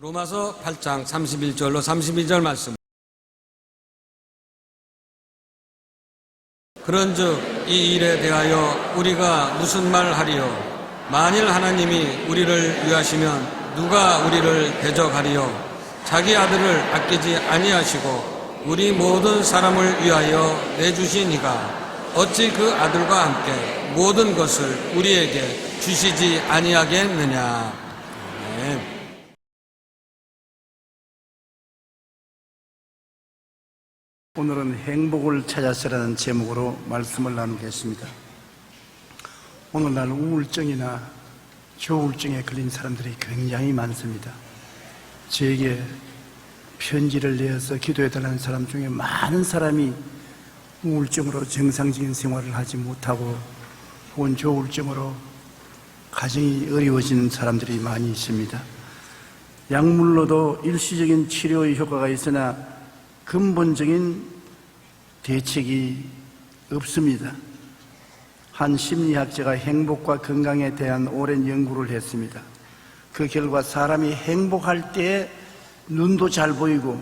로마서 8장 31절로 32절 말씀. 그런즉 이 일에 대하여 우리가 무슨 말 하리요? 만일 하나님이 우리를 위하시면 누가 우리를 대적하리요? 자기 아들을 아끼지 아니하시고 우리 모든 사람을 위하여 내주신 이가 어찌 그 아들과 함께 모든 것을 우리에게 주시지 아니하겠느냐. 아멘. 오늘은 행복을 찾아서라는 제목으로 말씀을 나누겠습니다. 오늘날 우울증이나 조울증에 걸린 사람들이 굉장히 많습니다. 저에게 편지를 내어서 기도해달라는 사람 중에 많은 사람이 우울증으로 정상적인 생활을 하지 못하고 혹은 조울증으로 가정이 어려워지는 사람들이 많이 있습니다. 약물로도 일시적인 치료의 효과가 있으나 근본적인 대책이 없습니다. 한 심리학자가 행복과 건강에 대한 오랜 연구를 했습니다. 그 결과 사람이 행복할 때 눈도 잘 보이고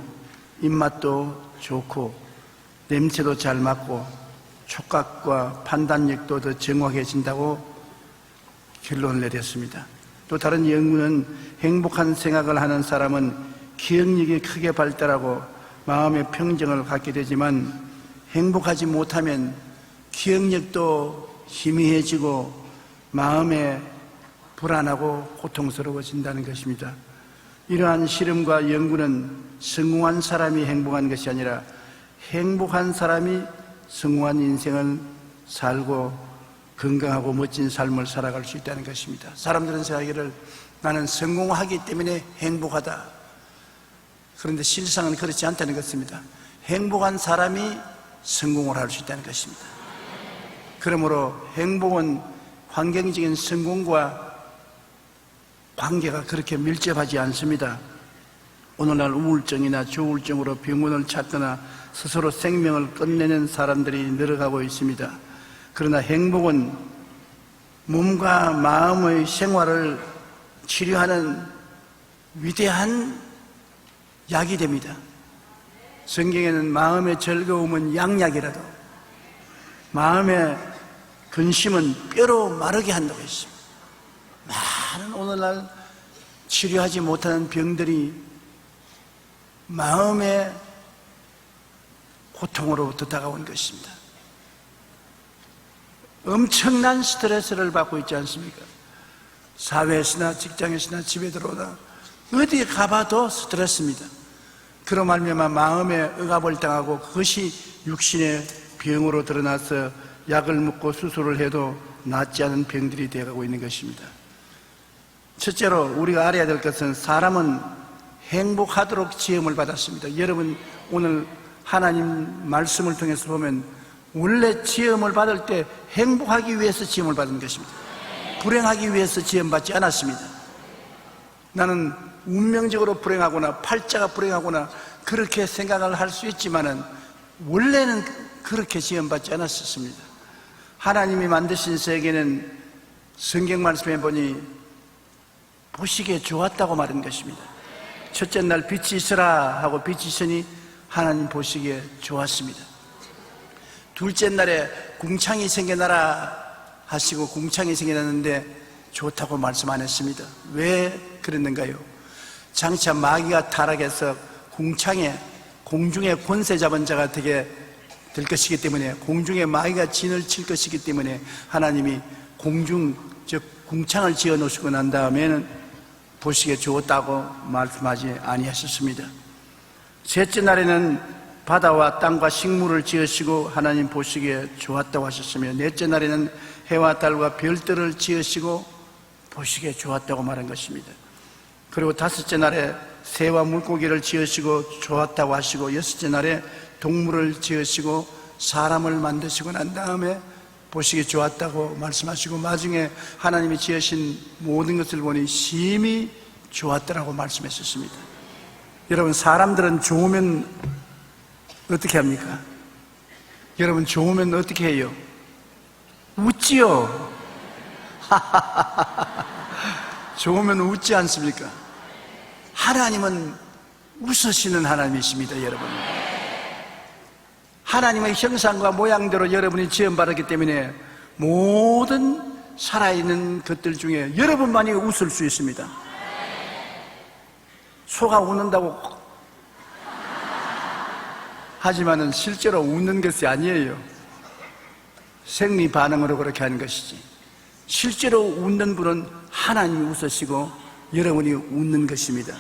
입맛도 좋고 냄새도 잘 맡고 촉각과 판단력도 더 정확해진다고 결론을 내렸습니다. 또 다른 연구는 행복한 생각을 하는 사람은 기억력이 크게 발달하고 마음의 평정을 갖게 되지만 행복하지 못하면 기억력도 희미해지고 마음에 불안하고 고통스러워진다는 것입니다. 이러한 실험과 연구는 성공한 사람이 행복한 것이 아니라 행복한 사람이 성공한 인생을 살고 건강하고 멋진 삶을 살아갈 수 있다는 것입니다. 사람들은 생각하기를 나는 성공하기 때문에 행복하다. 그런데 실상은 그렇지 않다는 것입니다. 행복한 사람이 성공을 할 수 있다는 것입니다. 그러므로 행복은 환경적인 성공과 관계가 그렇게 밀접하지 않습니다. 오늘날 우울증이나 조울증으로 병원을 찾거나 스스로 생명을 끝내는 사람들이 늘어가고 있습니다. 그러나 행복은 몸과 마음의 생활을 치료하는 위대한 약이 됩니다. 성경에는 마음의 즐거움은 양약이라도 마음의 근심은 뼈로 마르게 한다고 했습니다. 많은 오늘날 치료하지 못하는 병들이 마음의 고통으로부터 다가온 것입니다. 엄청난 스트레스를 받고 있지 않습니까? 사회에서나 직장에서나 집에 들어오다 어디에 가봐도 스트레스입니다. 그로 말미암아 마음에 억압을 당하고 그것이 육신의 병으로 드러나서 약을 먹고 수술을 해도 낫지 않은 병들이 되어가고 있는 것입니다. 첫째로 우리가 알아야 될 것은 사람은 행복하도록 지음을 받았습니다. 여러분 오늘 하나님 말씀을 통해서 보면 원래 지음을 받을 때 행복하기 위해서 지음을 받은 것입니다. 불행하기 위해서 지음받지 않았습니다. 나는 운명적으로 불행하거나 팔자가 불행하거나 그렇게 생각을 할 수 있지만은 원래는 그렇게 지음받지 않았었습니다. 하나님이 만드신 세계는 성경 말씀에 보니 보시기에 좋았다고 말한 것입니다. 첫째 날 빛이 있으라 하고 빛이 있으니 하나님 보시기에 좋았습니다. 둘째 날에 궁창이 생겨나라 하시고 궁창이 생겨났는데 좋다고 말씀 안 했습니다. 왜 그랬는가요? 장차 마귀가 타락해서 궁창에 공중에 권세 잡은 자가 되게 될 것이기 때문에 공중에 마귀가 진을 칠 것이기 때문에 하나님이 공중 즉 궁창을 지어 놓으시고 난 다음에는 보시기에 좋았다고 말씀하지 아니하셨습니다. 셋째 날에는 바다와 땅과 식물을 지으시고 하나님 보시기에 좋았다고 하셨으며 넷째 날에는 해와 달과 별들을 지으시고 보시기에 좋았다고 말한 것입니다. 그리고 다섯째 날에 새와 물고기를 지으시고 좋았다고 하시고 여섯째 날에 동물을 지으시고 사람을 만드시고 난 다음에 보시기 좋았다고 말씀하시고 마지막에 하나님이 지으신 모든 것을 보니 심히 좋았더라고 말씀하셨습니다. 여러분 사람들은 좋으면 어떻게 합니까? 여러분 좋으면 어떻게 해요? 웃지요. 좋으면 웃지 않습니까? 하나님은 웃으시는 하나님이십니다, 여러분. 하나님의 형상과 모양대로 여러분이 지음받았기 때문에 모든 살아있는 것들 중에 여러분만이 웃을 수 있습니다. 소가 웃는다고 하지만은 실제로 웃는 것이 아니에요. 생리 반응으로 그렇게 하는 것이지. 실제로 웃는 분은 하나님이 웃으시고 여러분이 웃는 것입니다.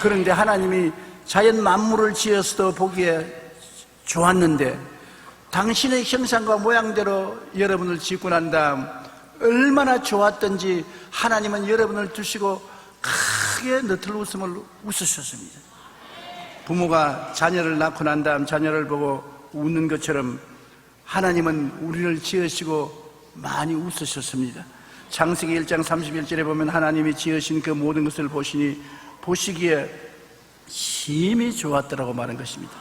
그런데 하나님이 자연 만물을 지어서도 보기에 좋았는데 당신의 형상과 모양대로 여러분을 짓고 난 다음 얼마나 좋았던지 하나님은 여러분을 두시고 크게 너틀 웃음을 웃으셨습니다. 부모가 자녀를 낳고 난 다음 자녀를 보고 웃는 것처럼 하나님은 우리를 지으시고 많이 웃으셨습니다. 창세기 1장 31절에 보면 하나님이 지으신 그 모든 것을 보시기에 심히 좋았더라고 말한 것입니다.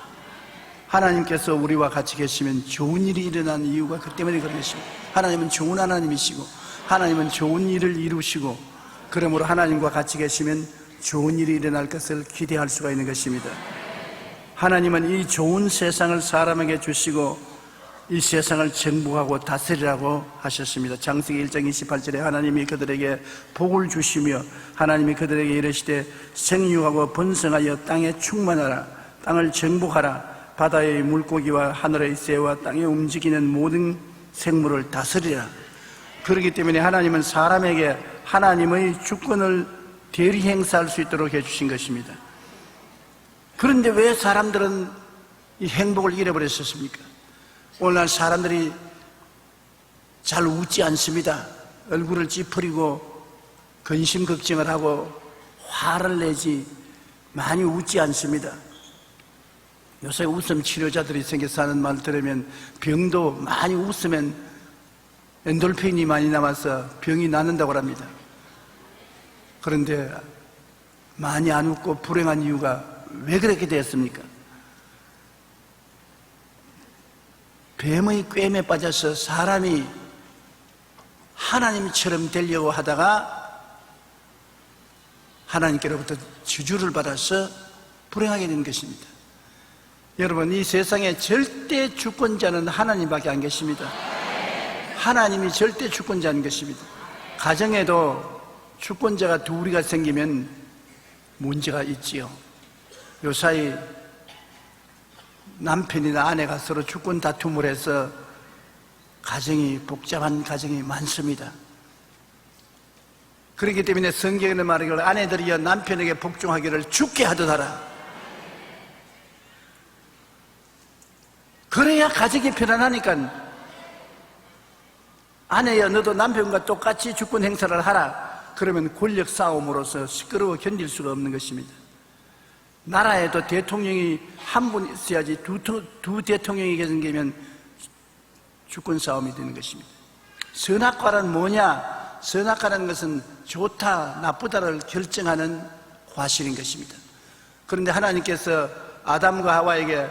하나님께서 우리와 같이 계시면 좋은 일이 일어나는 이유가 그 때문에 그런 것입니다. 하나님은 좋은 하나님이시고 하나님은 좋은 일을 이루시고 그러므로 하나님과 같이 계시면 좋은 일이 일어날 것을 기대할 수가 있는 것입니다. 하나님은 이 좋은 세상을 사람에게 주시고 이 세상을 정복하고 다스리라고 하셨습니다. 창세기 1장 28절에 하나님이 그들에게 복을 주시며 하나님이 그들에게 이르시되 생육하고 번성하여 땅에 충만하라. 땅을 정복하라. 바다의 물고기와 하늘의 새와 땅에 움직이는 모든 생물을 다스리라. 그렇기 때문에 하나님은 사람에게 하나님의 주권을 대리 행사할 수 있도록 해주신 것입니다. 그런데 왜 사람들은 이 행복을 잃어버렸었습니까? 오늘날 사람들이 잘 웃지 않습니다. 얼굴을 찌푸리고 근심 걱정을 하고 화를 내지 많이 웃지 않습니다. 요새 웃음 치료자들이 생겨서 하는 말 들으면 병도 많이 웃으면 엔돌핀이 많이 남아서 병이 낫는다고 합니다. 그런데 많이 안 웃고 불행한 이유가 왜 그렇게 됐습니까? 뱀의 꿰매 빠져서 사람이 하나님처럼 되려고 하다가 하나님께로부터 저주를 받아서 불행하게 된 것입니다. 여러분, 이 세상에 절대 주권자는 하나님밖에 안 계십니다. 하나님이 절대 주권자인 것입니다. 가정에도 주권자가 둘이가 생기면 문제가 있지요. 요사이 남편이나 아내가 서로 주권 다툼을 해서 가정이 복잡한 가정이 많습니다. 그렇기 때문에 성경에는 말하기를 아내들이여 남편에게 복종하기를 주께 하듯 하라. 그래야 가정이 편안하니까. 아내야 너도 남편과 똑같이 주권 행사를 하라. 그러면 권력 싸움으로서 시끄러워 견딜 수가 없는 것입니다. 나라에도 대통령이 한 분 있어야지 두 대통령이 생기면 주권 싸움이 되는 것입니다. 선악과는 뭐냐? 선악과라는 것은 좋다 나쁘다를 결정하는 과실인 것입니다. 그런데 하나님께서 아담과 하와에게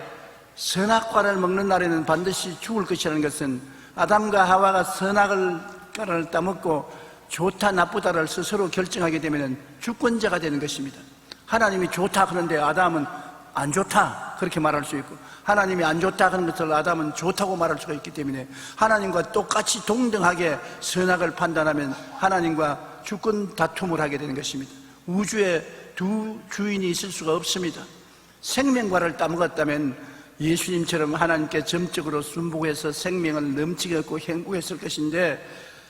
선악과를 먹는 날에는 반드시 죽을 것이라는 것은 아담과 하와가 선악과를 따먹고 좋다 나쁘다를 스스로 결정하게 되면 주권자가 되는 것입니다. 하나님이 좋다 그런데 아담은 안 좋다 그렇게 말할 수 있고, 하나님이 안 좋다 그런 것을 아담은 좋다고 말할 수가 있기 때문에 하나님과 똑같이 동등하게 선악을 판단하면 하나님과 주권 다툼을 하게 되는 것입니다. 우주에 두 주인이 있을 수가 없습니다. 생명과를 따먹었다면 예수님처럼 하나님께 점적으로 순복해서 생명을 넘치게 얻고 행복했을 것인데,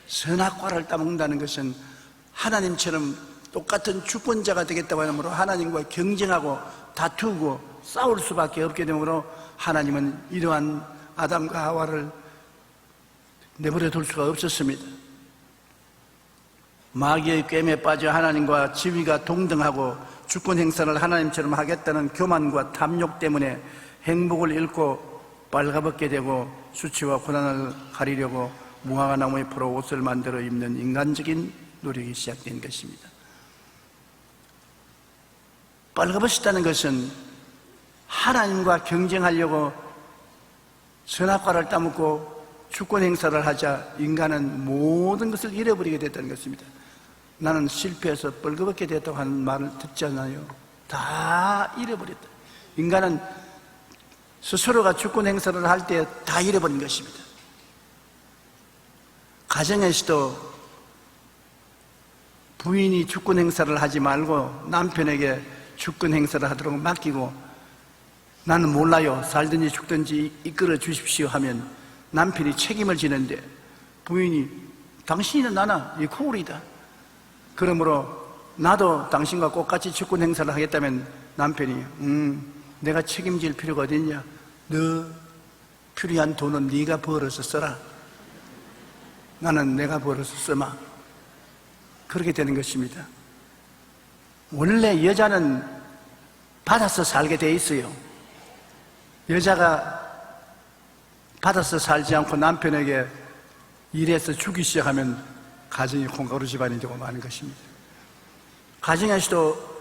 선악과를 따먹는다는 것은 하나님처럼 똑같은 주권자가 되겠다고 하므로 하나님과 경쟁하고 다투고 싸울 수밖에 없게 되므로 하나님은 이러한 아담과 하와를 내버려 둘 수가 없었습니다. 마귀의 꿰매 빠져 하나님과 지위가 동등하고 주권 행사를 하나님처럼 하겠다는 교만과 탐욕 때문에 행복을 잃고 빨가벗게 되고 수치와 고난을 가리려고 무화과 나무의 포로 옷을 만들어 입는 인간적인 노력이 시작된 것입니다. 빨가벗었다는 것은 하나님과 경쟁하려고 선악과를 따먹고 주권 행사를 하자 인간은 모든 것을 잃어버리게 됐다는 것입니다. 나는 실패해서 뻘겋게 됐다고 하는 말을 듣잖아요. 다 잃어버렸다. 인간은 스스로가 주권 행사를 할 때 다 잃어버린 것입니다. 가정에서도 부인이 주권 행사를 하지 말고 남편에게 주권 행사를 하도록 맡기고 나는 몰라요, 살든지 죽든지 이끌어 주십시오 하면 남편이 책임을 지는데 부인이 당신이는 나나 이 코울이다, 그러므로 나도 당신과 똑같이 주권 행사를 하겠다면 남편이 내가 책임질 필요가 어딨냐, 너 필요한 돈은 네가 벌어서 써라, 나는 내가 벌어서 써마. 그렇게 되는 것입니다. 원래 여자는 받아서 살게 돼 있어요. 여자가 받아서 살지 않고 남편에게 일해서 주기 시작하면 가정이 콩가루 집안이 되고 마는 것입니다. 가정에서도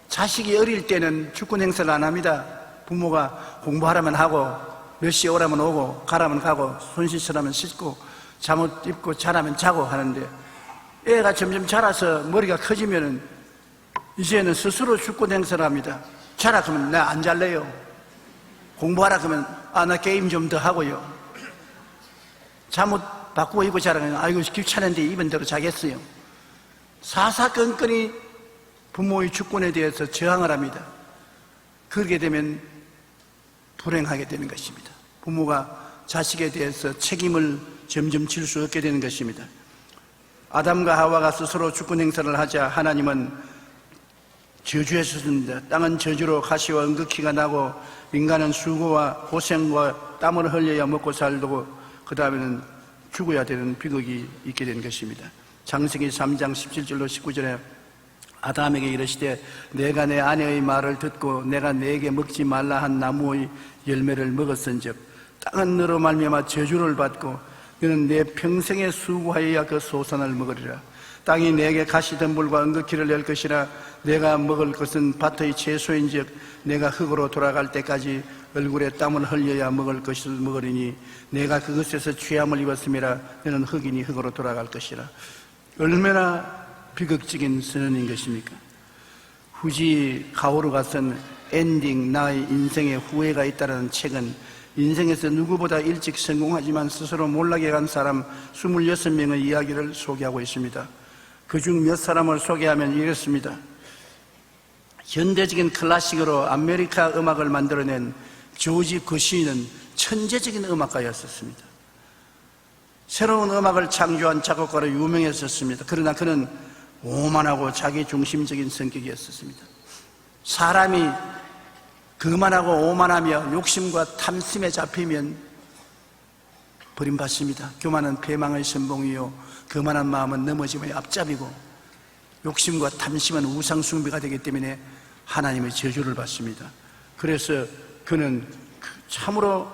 자식이 어릴 때는 주권 행사를 안 합니다. 부모가 공부하라면 하고 몇 시에 오라면 오고 가라면 가고 손 씻으라면 씻고 잠옷 입고 자라면 자고 하는데, 애가 점점 자라서 머리가 커지면은 이제는 스스로 주권 행사를 합니다. 자라 그러면 나 안 잘래요. 공부하라 그러면 나 게임 좀 더 하고요. 잠옷 바꾸고 입고 자라 그러면 아이고 귀찮은데 입은 대로 자겠어요. 사사건건이 부모의 주권에 대해서 저항을 합니다. 그렇게 되면 불행하게 되는 것입니다. 부모가 자식에 대해서 책임을 점점 질 수 없게 되는 것입니다. 아담과 하와가 스스로 주권 행사를 하자 하나님은 저주했습니다. 땅은 저주로 가시와 응극히가 나고 인간은 수고와 고생과 땀을 흘려야 먹고 살고 그 다음에는 죽어야 되는 비극이 있게 된 것입니다. 창세기 3장 17절로 19절에 아담에게 이르시되 내가 내 아내의 말을 듣고 내가 내게 먹지 말라 한 나무의 열매를 먹었은즉 땅은 너로 말미암아 저주를 받고 너는 내 평생에 수고하여야 그 소산을 먹으리라. 땅이 내게 가시덤불과 응극기를 낼 것이라. 내가 먹을 것은 밭의 채소인즉 내가 흙으로 돌아갈 때까지 얼굴에 땀을 흘려야 먹을 것을 먹으리니 내가 그것에서 취함을 입었음이라. 너는 흙이니 흙으로 돌아갈 것이라. 얼마나 비극적인 선언인 것입니까? 후지 가오루가 쓴 엔딩, 나의 인생에 후회가 있다는 책은 인생에서 누구보다 일찍 성공하지만 스스로 몰락해 간 사람 26명의 이야기를 소개하고 있습니다. 그중 몇 사람을 소개하면 이렇습니다. 현대적인 클래식으로 아메리카 음악을 만들어낸 조지 거시는 천재적인 음악가였었습니다. 새로운 음악을 창조한 작곡가로 유명했었습니다. 그러나 그는 오만하고 자기중심적인 성격이었습니다. 사람이 거만하고 오만하며 욕심과 탐심에 잡히면 버림받습니다. 교만은 패망의 선봉이요 거만한 마음은 넘어짐의 앞잡이고 욕심과 탐심은 우상숭배가 되기 때문에 하나님의 저주를 받습니다. 그래서 그는 참으로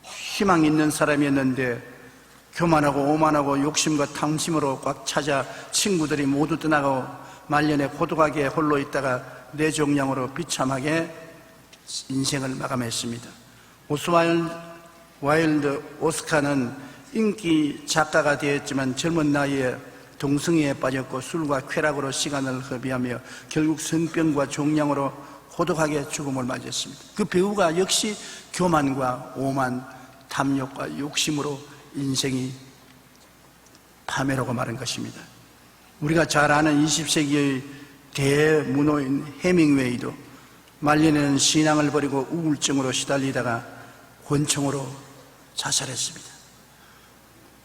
희망 있는 사람이었는데 교만하고 오만하고 욕심과 탐심으로 꽉 차자 친구들이 모두 떠나고 말년에 고독하게 홀로 있다가 뇌종양으로 비참하게 인생을 마감했습니다. 오스와일드 오스카는 인기 작가가 되었지만 젊은 나이에 동성애에 빠졌고 술과 쾌락으로 시간을 허비하며 결국 성병과 종양으로 고독하게 죽음을 맞았습니다. 그 배우가 역시 교만과 오만, 탐욕과 욕심으로 인생이 파멸하고 마른 것입니다. 우리가 잘 아는 20세기의 대문호인 해밍웨이도 말년에는 신앙을 버리고 우울증으로 시달리다가 권총으로 자살했습니다.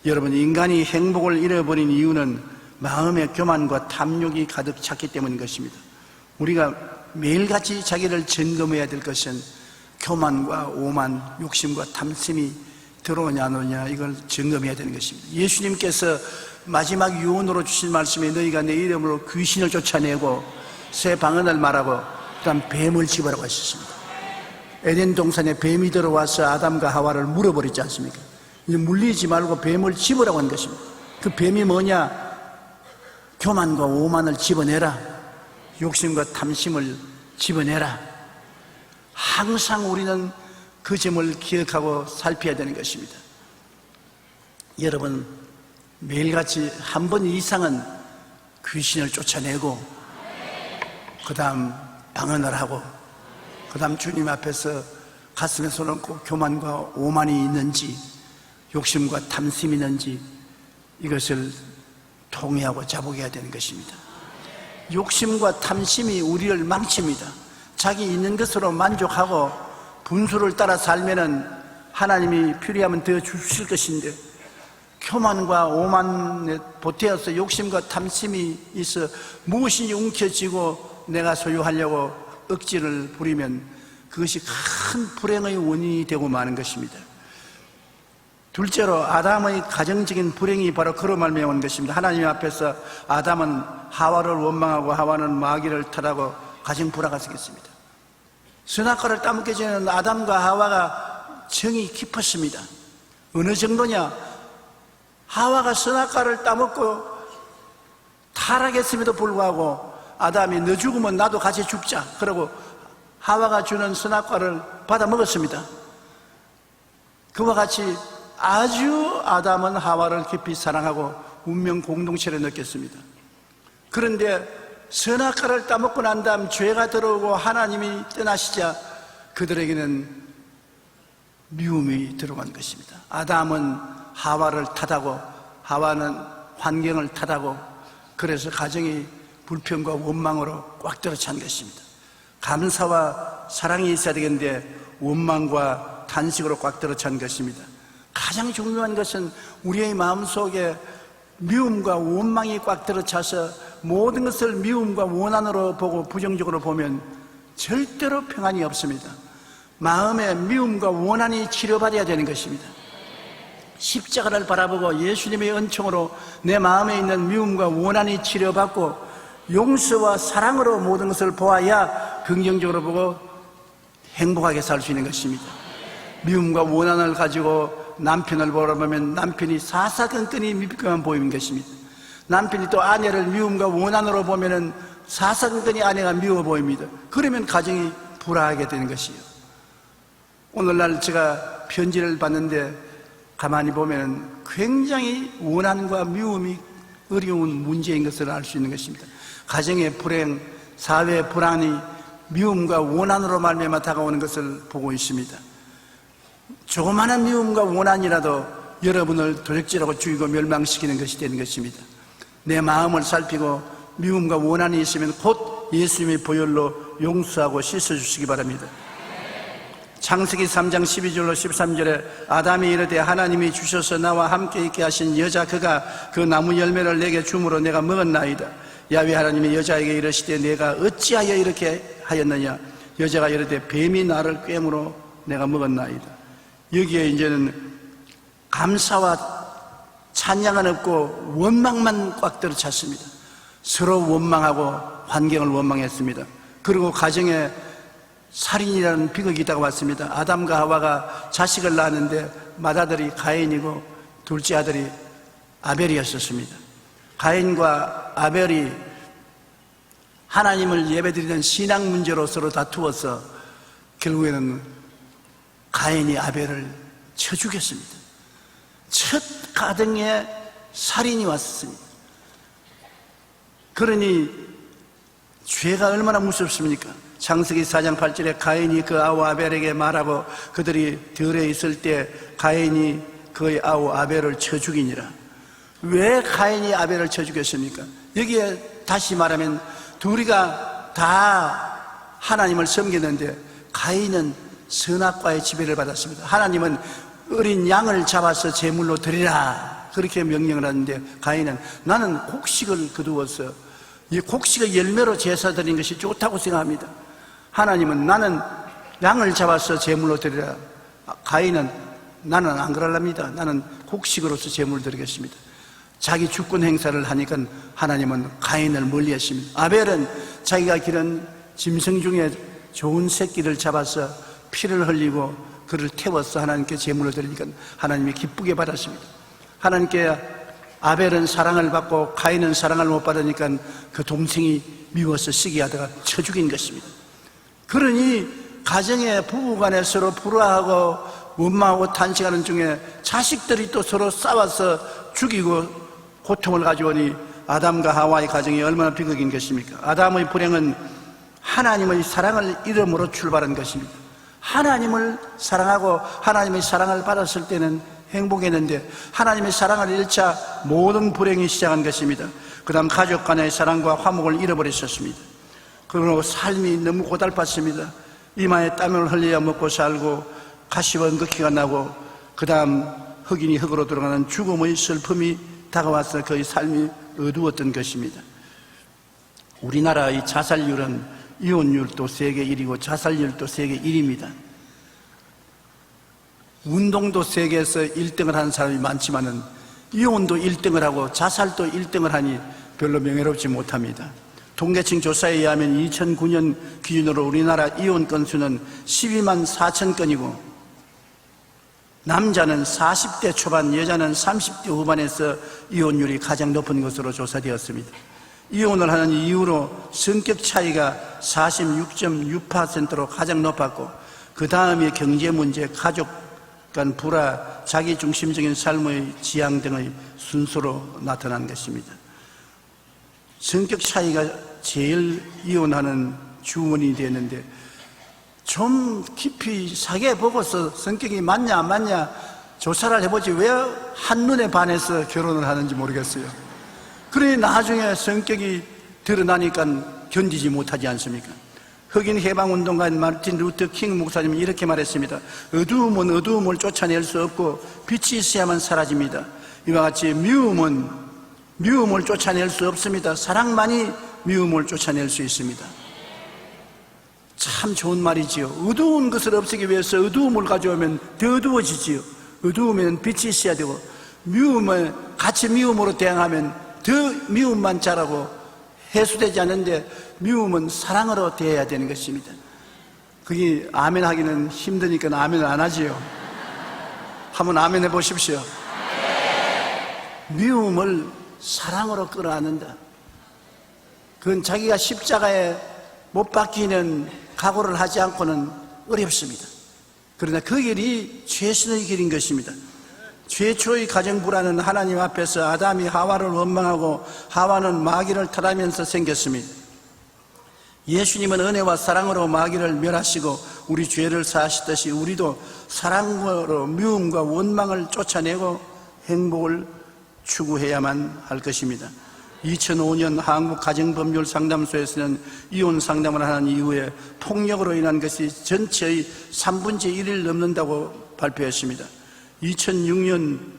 여러분, 인간이 행복을 잃어버린 이유는 마음의 교만과 탐욕이 가득 찼기 때문인 것입니다. 우리가 매일같이 자기를 점검해야 될 것은 교만과 오만, 욕심과 탐심이 들어오냐 안 오냐 이걸 점검해야 되는 것입니다. 예수님께서 마지막 유언으로 주신 말씀에 너희가 내 이름으로 귀신을 쫓아내고 새 방언을 말하고 그 다음 뱀을 집으라고 하셨습니다. 에덴 동산에 뱀이 들어와서 아담과 하와를 물어버리지 않습니까? 이제 물리지 말고 뱀을 집으라고 한 것입니다. 그 뱀이 뭐냐? 교만과 오만을 집어내라. 욕심과 탐심을 집어내라. 항상 우리는 그 점을 기억하고 살펴야 되는 것입니다. 여러분, 매일같이 한 번 이상은 귀신을 쫓아내고 그 다음 방언을 하고, 그 다음 주님 앞에서 가슴에 손을 얹고 교만과 오만이 있는지, 욕심과 탐심이 있는지, 이것을 통회하고 자복해야 되는 것입니다. 욕심과 탐심이 우리를 망칩니다. 자기 있는 것으로 만족하고 분수를 따라 살면은 하나님이 필요하면 더 주실 것인데, 교만과 오만에 보태어서 욕심과 탐심이 있어 무엇이 움켜쥐고 내가 소유하려고 억지를 부리면 그것이 큰 불행의 원인이 되고 마는 것입니다. 둘째로 아담의 가정적인 불행이 바로 그로 말미암아 온 것입니다. 하나님 앞에서 아담은 하와를 원망하고 하와는 마귀를 탓하고 가정 불화가 생겼습니다. 선악과를 따먹기 전에는 아담과 하와가 정이 깊었습니다. 어느 정도냐? 하와가 선악과를 따먹고 타락했음에도 불구하고 아담이 너 죽으면 나도 같이 죽자, 그러고 하와가 주는 선악과를 받아 먹었습니다. 그와 같이 아주 아담은 하와를 깊이 사랑하고 운명 공동체를 느꼈습니다. 그런데 선악과를 따먹고 난 다음 죄가 들어오고 하나님이 떠나시자 그들에게는 미움이 들어간 것입니다. 아담은 하와를 탓하고 하와는 환경을 탓하고, 그래서 가정이 불평과 원망으로 꽉 들어찬 것입니다. 감사와 사랑이 있어야 되겠는데 원망과 탄식으로 꽉 들어찬 것입니다. 가장 중요한 것은 우리의 마음속에 미움과 원망이 꽉 들어차서 모든 것을 미움과 원한으로 보고 부정적으로 보면 절대로 평안이 없습니다. 마음에 미움과 원한이 치료받아야 되는 것입니다. 십자가를 바라보고 예수님의 은총으로 내 마음에 있는 미움과 원한이 치료받고 용서와 사랑으로 모든 것을 보아야 긍정적으로 보고 행복하게 살 수 있는 것입니다. 미움과 원한을 가지고 남편을 보라보면 남편이 사사건건이 미흡한 보이는 것입니다. 남편이 또 아내를 미움과 원한으로 보면은 사사건건이 아내가 미워 보입니다. 그러면 가정이 불화하게 되는 것이에요. 오늘날 제가 편지를 받는데 가만히 보면 굉장히 원한과 미움이 어려운 문제인 것을 알 수 있는 것입니다. 가정의 불행, 사회의 불안이 미움과 원한으로 말미암아 다가오는 것을 보고 있습니다. 조그마한 미움과 원한이라도 여러분을 도적질하고 죽이고 멸망시키는 것이 되는 것입니다. 내 마음을 살피고 미움과 원한이 있으면 곧 예수님의 보혈로 용서하고 씻어주시기 바랍니다. 창세기 3장 12절로 13절에 아담이 이르되 하나님이 주셔서 나와 함께 있게 하신 여자 그가 그 나무 열매를 내게 주므로 내가 먹었나이다. 야훼 하나님이 여자에게 이르시되 내가 어찌하여 이렇게 하였느냐? 여자가 이르되 뱀이 나를 꿰므로 내가 먹었나이다. 여기에 이제는 감사와 찬양은 없고 원망만 꽉 들어찼습니다. 서로 원망하고 환경을 원망했습니다. 그리고 가정에 살인이라는 비극이 다가왔습니다. 아담과 하와가 자식을 낳았는데 맏아들이 가인이고 둘째 아들이 아벨이었습니다. 가인과 아벨이 하나님을 예배드리는 신앙 문제로 서로 다투어서 결국에는 가인이 아벨을 쳐 죽였습니다. 첫 가정에 살인이 왔습니다. 그러니 죄가 얼마나 무섭습니까? 창세기 4장 8절에 가인이 그 아우 아벨에게 말하고 그들이 들에 있을 때 가인이 그의 아우 아벨을 쳐 죽이니라. 왜 가인이 아벨을 쳐 죽였습니까? 여기에 다시 말하면 둘이가 다 하나님을 섬겼는데 가인은 선악과의 지배를 받았습니다. 하나님은 어린 양을 잡아서 제물로 드리라 그렇게 명령을 하는데 가인은 나는 곡식을 거두어서 이 곡식의 열매로 제사 드리는 것이 좋다고 생각합니다. 하나님은 나는 양을 잡아서 제물로 드리라. 가인은 나는 안 그럴랍니다. 나는 곡식으로서 제물을 드리겠습니다. 자기 주권 행사를 하니까 하나님은 가인을 멀리했습니다. 아벨은 자기가 기른 짐승 중에 좋은 새끼를 잡아서 피를 흘리고 그를 태워서 하나님께 제물을 드리니까 하나님이 기쁘게 받았습니다. 하나님께 아벨은 사랑을 받고 가인은 사랑을 못 받으니까 그 동생이 미워서 시기하다가 쳐 죽인 것입니다. 그러니 가정의 부부간에 서로 불화하고 원망하고 탄식하는 중에 자식들이 또 서로 싸워서 죽이고 고통을 가져오니 아담과 하와의 가정이 얼마나 비극인 것입니까? 아담의 불행은 하나님의 사랑을 이름으로 출발한 것입니다. 하나님을 사랑하고 하나님의 사랑을 받았을 때는 행복했는데 하나님의 사랑을 잃자 모든 불행이 시작한 것입니다. 그 다음 가족 간의 사랑과 화목을 잃어버렸었습니다. 그리고 삶이 너무 고달팠습니다. 이마에 땀을 흘려야 먹고 살고 가시와 응급기가 나고 그 다음 흑인이 흑으로 들어가는 죽음의 슬픔이 다가와서 그의 삶이 어두웠던 것입니다. 우리나라의 자살률은 이혼율도 세계 1위고 자살률도 세계 1위입니다. 운동도 세계에서 1등을 하는 사람이 많지만은 이혼도 1등을 하고 자살도 1등을 하니 별로 명예롭지 못합니다. 통계청 조사에 의하면 2009년 기준으로 우리나라 이혼 건수는 12만 4천 건이고 남자는 40대 초반, 여자는 30대 후반에서 이혼율이 가장 높은 것으로 조사되었습니다. 이혼을 하는 이유로 성격 차이가 46.6%로 가장 높았고 그 다음에 경제 문제, 가족 간 불화, 자기중심적인 삶의 지향 등의 순서로 나타난 것입니다. 성격 차이가 제일 이혼하는 주원인이 되는데 좀 깊이 사귀어보고서 성격이 맞냐 안 맞냐 조사를 해보지 왜 한눈에 반해서 결혼을 하는지 모르겠어요. 그러니 나중에 성격이 드러나니까 견디지 못하지 않습니까? 흑인 해방운동가인 마르틴 루터 킹 목사님이 이렇게 말했습니다. 어두움은 어두움을 쫓아낼 수 없고 빛이 있어야만 사라집니다. 이와 같이 미움은 미움을 쫓아낼 수 없습니다. 사랑만이 미움을 쫓아낼 수 있습니다. 참 좋은 말이지요. 어두운 것을 없애기 위해서 어두움을 가져오면 더 어두워지지요. 어두우면 빛이 있어야 되고 미움을 같이 미움으로 대항하면 더 미움만 자라고 해소되지 않는데 미움은 사랑으로 대해야 되는 것입니다. 그게 아멘 하기는 힘드니까 아멘을 안 하지요. 한번 아멘 해보십시오. 미움을 사랑으로 끌어안는다. 그건 자기가 십자가에 못 박히는 각오를 하지 않고는 어렵습니다. 그러나 그 길이 최선의 길인 것입니다. 최초의 가정불화는 하나님 앞에서 아담이 하와를 원망하고 하와는 마귀를 탈하면서 생겼습니다. 예수님은 은혜와 사랑으로 마귀를 멸하시고 우리 죄를 사하시듯이 우리도 사랑으로 미움과 원망을 쫓아내고 행복을 추구해야만 할 것입니다. 2005년 한국가정법률상담소에서는 이혼 상담을 하는 이후에 폭력으로 인한 것이 전체의 3분의 1을 넘는다고 발표했습니다. 2006년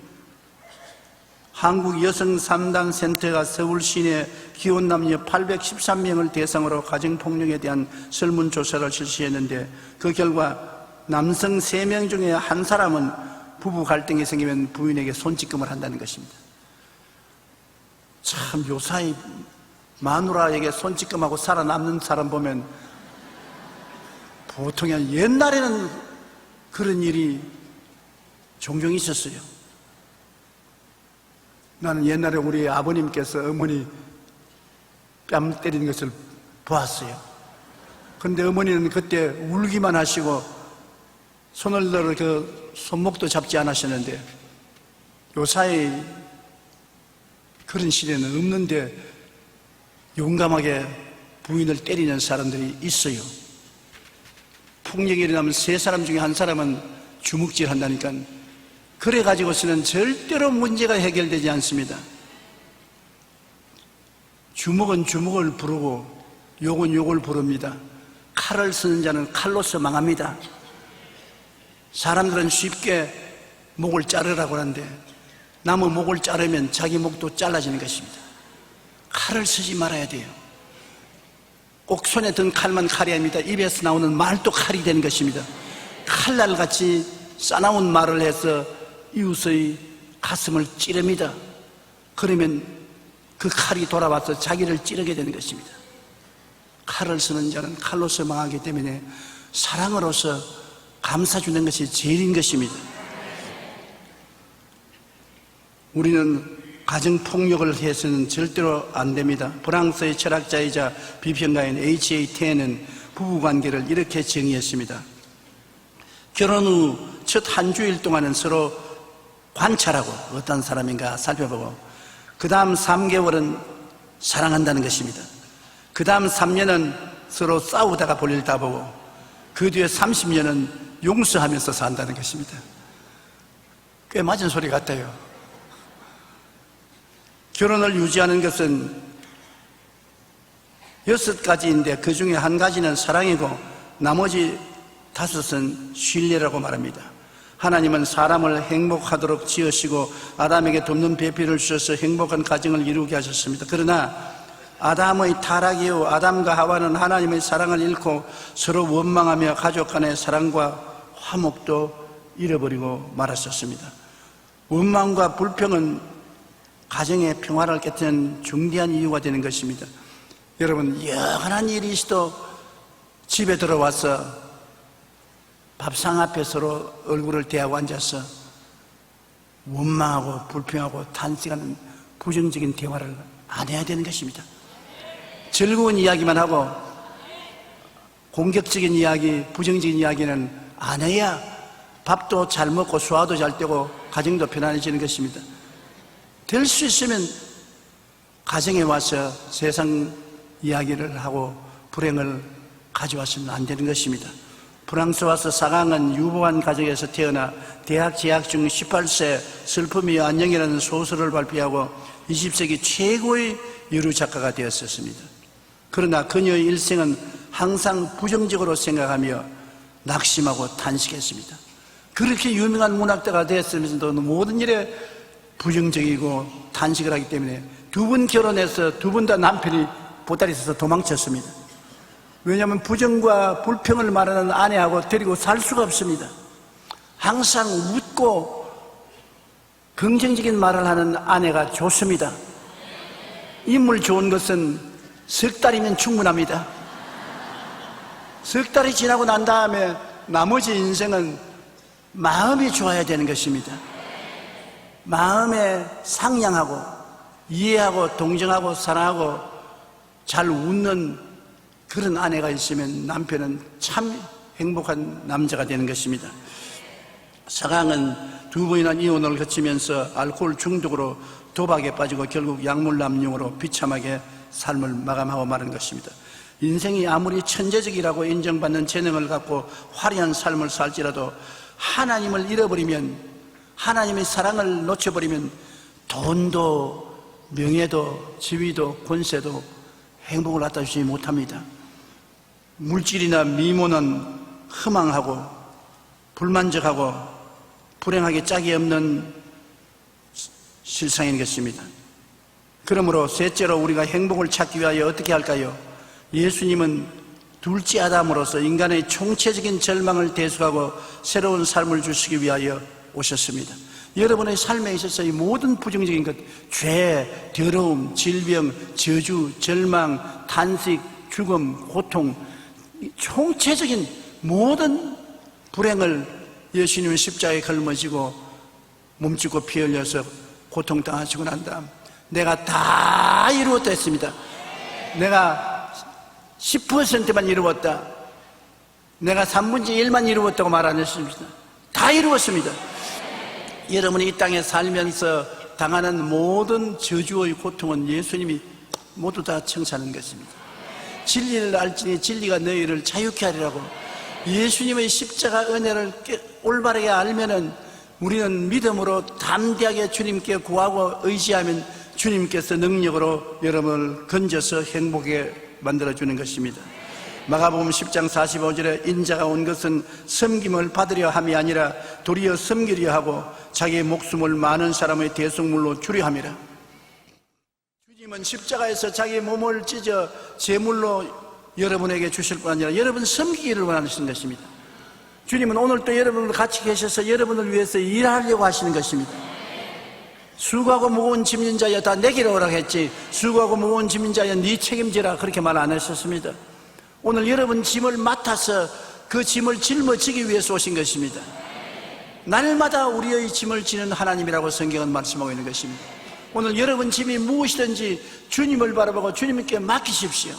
한국여성상담센터가 서울 시내 기혼남녀 813명을 대상으로 가정폭력에 대한 설문조사를 실시했는데 그 결과 남성 3명 중에 한 사람은 부부 갈등이 생기면 부인에게 손짓금을 한다는 것입니다. 참 요사이 마누라에게 손짓금하고 살아남는 사람 보면 보통이 아니라 옛날에는 그런 일이 종종 있었어요. 나는 옛날에 우리 아버님께서 어머니 뺨 때리는 것을 보았어요. 그런데 어머니는 그때 울기만 하시고 손을 들어 그 손목도 잡지 않으셨는데 요사이 그런 시대는 없는데 용감하게 부인을 때리는 사람들이 있어요. 폭력이 일어나면 3사람 중에 한 사람은 주먹질 한다니까 그래가지고서는 절대로 문제가 해결되지 않습니다. 주먹은 주먹을 부르고 욕은 욕을 부릅니다. 칼을 쓰는 자는 칼로서 망합니다. 사람들은 쉽게 목을 자르라고 하는데 나무 목을 자르면 자기 목도 잘라지는 것입니다. 칼을 쓰지 말아야 돼요. 꼭 손에 든 칼만 칼이 아닙니다. 입에서 나오는 말도 칼이 되는 것입니다. 칼날같이 싸나운 말을 해서 이웃의 가슴을 찌릅니다. 그러면 그 칼이 돌아와서 자기를 찌르게 되는 것입니다. 칼을 쓰는 자는 칼로서 망하기 때문에 사랑으로서 감싸주는 것이 제일인 것입니다. 우리는 가정폭력을 해서는 절대로 안 됩니다. 프랑스의 철학자이자 비평가인 H.A. 텐은 부부관계를 이렇게 정의했습니다. 결혼 후 첫 한 주일 동안은 서로 관찰하고 어떤 사람인가 살펴보고 그 다음 3개월은 사랑한다는 것입니다. 그 다음 3년은 서로 싸우다가 볼일 다 보고 그 뒤에 30년은 용서하면서 산다는 것입니다. 꽤 맞은 소리 같아요. 결혼을 유지하는 것은 6가지인데 그 중에 한 가지는 사랑이고 나머지 5은 신뢰라고 말합니다. 하나님은 사람을 행복하도록 지으시고 아담에게 돕는 배필을 주셔서 행복한 가정을 이루게 하셨습니다. 그러나 아담의 타락 이후 아담과 하와는 하나님의 사랑을 잃고 서로 원망하며 가족 간의 사랑과 화목도 잃어버리고 말았었습니다. 원망과 불평은 가정의 평화를 깨뜨리는 중대한 이유가 되는 것입니다. 여러분, 영원한 일이 있어도 집에 들어와서 밥상 앞에 서로 얼굴을 대하고 앉아서 원망하고 불평하고 탄식하는 부정적인 대화를 안 해야 되는 것입니다. 즐거운 이야기만 하고 공격적인 이야기, 부정적인 이야기는 안 해야 밥도 잘 먹고 소화도 잘 되고 가정도 편안해지는 것입니다. 될 수 있으면 가정에 와서 세상 이야기를 하고 불행을 가져와서는 안 되는 것입니다. 프랑스 와서 사강은 유보한 가정에서 태어나 대학 재학 중 18세 슬픔이 안녕이라는 소설을 발표하고 20세기 최고의 여류 작가가 되었었습니다. 그러나 그녀의 일생은 항상 부정적으로 생각하며 낙심하고 탄식했습니다. 그렇게 유명한 문학자가 되었으면서도 모든 일에 부정적이고 탄식을 하기 때문에 2번 결혼해서 2번 다 남편이 보따리 써서 도망쳤습니다. 왜냐하면 부정과 불평을 말하는 아내하고 데리고 살 수가 없습니다. 항상 웃고 긍정적인 말을 하는 아내가 좋습니다. 인물 좋은 것은 3달이면 충분합니다. 3달이 지나고 난 다음에 나머지 인생은 마음이 좋아야 되는 것입니다. 마음에 상냥하고 이해하고 동정하고 사랑하고 잘 웃는 그런 아내가 있으면 남편은 참 행복한 남자가 되는 것입니다. 사강은 2번이나 이혼을 거치면서 알코올 중독으로 도박에 빠지고 결국 약물남용으로 비참하게 삶을 마감하고 마는 것입니다. 인생이 아무리 천재적이라고 인정받는 재능을 갖고 화려한 삶을 살지라도 하나님을 잃어버리면, 하나님의 사랑을 놓쳐버리면 돈도 명예도 지위도 권세도 행복을 갖다 주지 못합니다. 물질이나 미모는 허망하고 불만족하고 불행하게 짝이 없는 실상인 것입니다. 그러므로 셋째로 우리가 행복을 찾기 위하여 어떻게 할까요? 예수님은 둘째 아담으로서 인간의 총체적인 절망을 대속하고 새로운 삶을 주시기 위하여 오셨습니다. 여러분의 삶에 있어서 이 모든 부정적인 것, 죄, 더러움, 질병, 저주, 절망, 탄식, 죽음, 고통, 총체적인 모든 불행을 예수님은 십자가에 걸머지고 몸짓고 피 흘려서 고통당하시고 난 다음 내가 다 이루었다 했습니다. 내가 10%만 이루었다, 내가 3분의 1만 이루었다고 말 안 했습니다. 다 이루었습니다. 여러분이 이 땅에 살면서 당하는 모든 저주의 고통은 예수님이 모두 다 청산한 것입니다. 진리를 알지니 진리가 너희를 자유케 하리라고. 예수님의 십자가 은혜를 올바르게 알면은 우리는 믿음으로 담대하게 주님께 구하고 의지하면 주님께서 능력으로 여러분을 건져서 행복하게 만들어주는 것입니다. 마가복음 10장 45절에 인자가 온 것은 섬김을 받으려 함이 아니라 도리어 섬기려 하고 자기의 목숨을 많은 사람의 대속물로 주려 함이라. 주님은 십자가에서 자기의 몸을 찢어 제물로 여러분에게 주실 뿐 아니라 여러분 섬기기를 원하시는 것입니다. 주님은 오늘 또 여러분과 같이 계셔서 여러분을 위해서 일하려고 하시는 것입니다. 수고하고 무거운 짐진 자여 다 내게로 오라 했지, 수고하고 무거운 짐진 자여 네 책임지라 그렇게 말 안 하셨습니다. 오늘 여러분 짐을 맡아서 그 짐을 짊어지기 위해서 오신 것입니다. 날마다 우리의 짐을 지는 하나님이라고 성경은 말씀하고 있는 것입니다. 오늘 여러분 짐이 무엇이든지 주님을 바라보고 주님께 맡기십시오.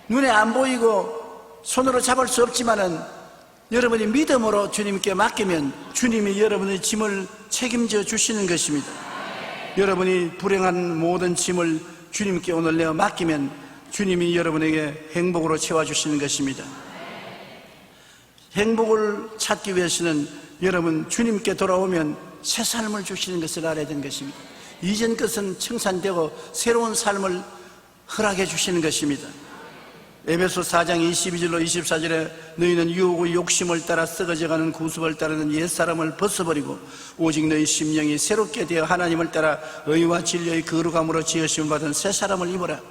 눈에 안 보이고 손으로 잡을 수 없지만은 여러분이 믿음으로 주님께 맡기면 주님이 여러분의 짐을 책임져 주시는 것입니다. 여러분이 불행한 모든 짐을 주님께 오늘 내어 맡기면 주님이 여러분에게 행복으로 채워주시는 것입니다. 행복을 찾기 위해서는 여러분 주님께 돌아오면 새 삶을 주시는 것을 알아야 되는 것입니다. 이전 것은 청산되고 새로운 삶을 허락해 주시는 것입니다. 에베소 4장 22절로 24절에 너희는 유혹의 욕심을 따라 썩어져가는 구습을 따르는 옛사람을 벗어버리고 오직 너희 심령이 새롭게 되어 하나님을 따라 의와 진리의 거룩함으로 지으심을 받은 새 사람을 입어라.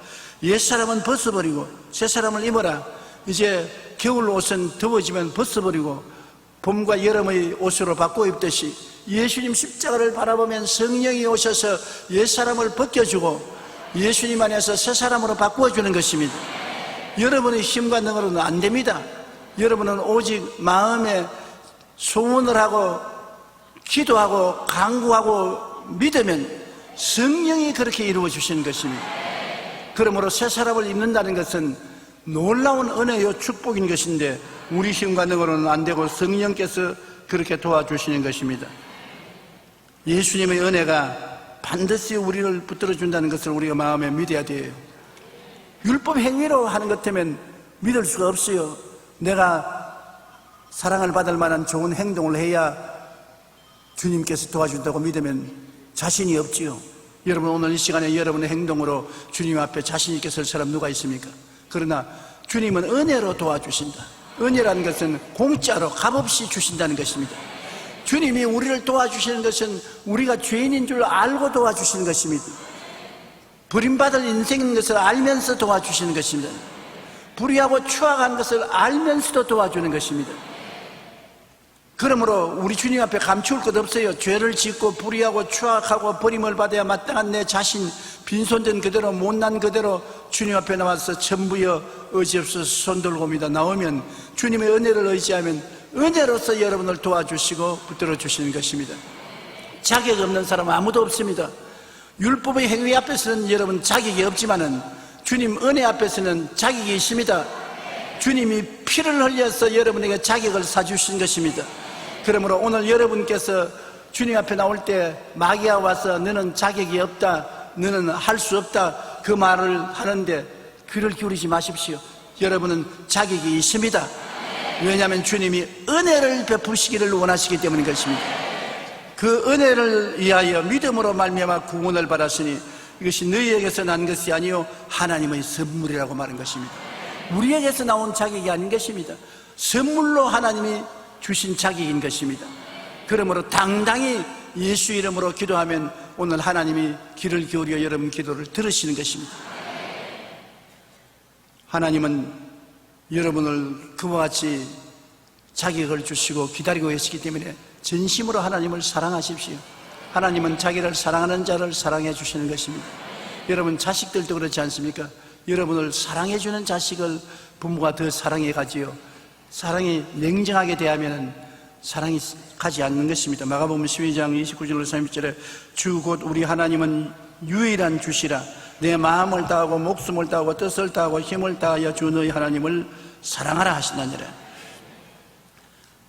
옛사람은 벗어버리고 새 사람을 입어라. 이제 겨울 옷은 더워지면 벗어버리고 봄과 여름의 옷으로 바꿔 입듯이 예수님 십자가를 바라보면 성령이 오셔서 옛사람을 벗겨주고 예수님 안에서 새 사람으로 바꾸어주는 것입니다. 여러분의 힘과 능으로는 안 됩니다. 여러분은 오직 마음에 소원을 하고 기도하고 간구하고 믿으면 성령이 그렇게 이루어 주시는 것입니다. 그러므로 새 사람을 입는다는 것은 놀라운 은혜요 축복인 것인데 우리 힘과 능으로는 안 되고 성령께서 그렇게 도와주시는 것입니다. 예수님의 은혜가 반드시 우리를 붙들어 준다는 것을 우리가 마음에 믿어야 돼요. 율법 행위로 하는 것 때문에 믿을 수가 없어요. 내가 사랑을 받을 만한 좋은 행동을 해야 주님께서 도와준다고 믿으면 자신이 없지요. 여러분 오늘 이 시간에 여러분의 행동으로 주님 앞에 자신 있게 설 사람 누가 있습니까? 그러나 주님은 은혜로 도와주신다. 은혜라는 것은 공짜로 값없이 주신다는 것입니다. 주님이 우리를 도와주시는 것은 우리가 죄인인 줄 알고 도와주시는 것입니다. 버림받을 인생인 것을 알면서 도와주시는 것입니다. 불의하고 추악한 것을 알면서도 도와주는 것입니다. 그러므로 우리 주님 앞에 감추울 것 없어요. 죄를 짓고 불의하고 추악하고 버림을 받아야 마땅한 내 자신, 빈손된 그대로 못난 그대로 주님 앞에 나와서 전부여 의지없어서 손들고입니다 나오면 주님의 은혜를 의지하면 은혜로서 여러분을 도와주시고 붙들어 주시는 것입니다. 자격 없는 사람은 아무도 없습니다. 율법의 행위 앞에서는 여러분 자격이 없지만은 주님 은혜 앞에서는 자격이 있습니다. 주님이 피를 흘려서 여러분에게 자격을 사주신 것입니다. 그러므로 오늘 여러분께서 주님 앞에 나올 때 마귀가 와서 너는 자격이 없다, 너는 할 수 없다 그 말을 하는데 귀를 기울이지 마십시오. 여러분은 자격이 있습니다. 왜냐하면 주님이 은혜를 베푸시기를 원하시기 때문인 것입니다. 그 은혜를 위하여 믿음으로 말미암아 구원을 받았으니 이것이 너희에게서 난 것이 아니요 하나님의 선물이라고 말한 것입니다. 우리에게서 나온 자격이 아닌 것입니다. 선물로 하나님이 주신 자격인 것입니다. 그러므로 당당히 예수 이름으로 기도하면 오늘 하나님이 귀를 기울여 여러분 기도를 들으시는 것입니다. 하나님은 여러분을 그와 같이 자격을 주시고 기다리고 계시기 때문에 진심으로 하나님을 사랑하십시오. 하나님은 자기를 사랑하는 자를 사랑해 주시는 것입니다. 여러분 자식들도 그렇지 않습니까? 여러분을 사랑해 주는 자식을 부모가 더 사랑해 가지요. 사랑이 냉정하게 대하면 사랑이 가지 않는 것입니다. 마가복음 12장 29절로 30절에 주 곧 우리 하나님은 유일한 주시라. 내 마음을 다하고 목숨을 다하고 뜻을 다하고 힘을 다하여 주 너희 하나님을 사랑하라 하신다니라.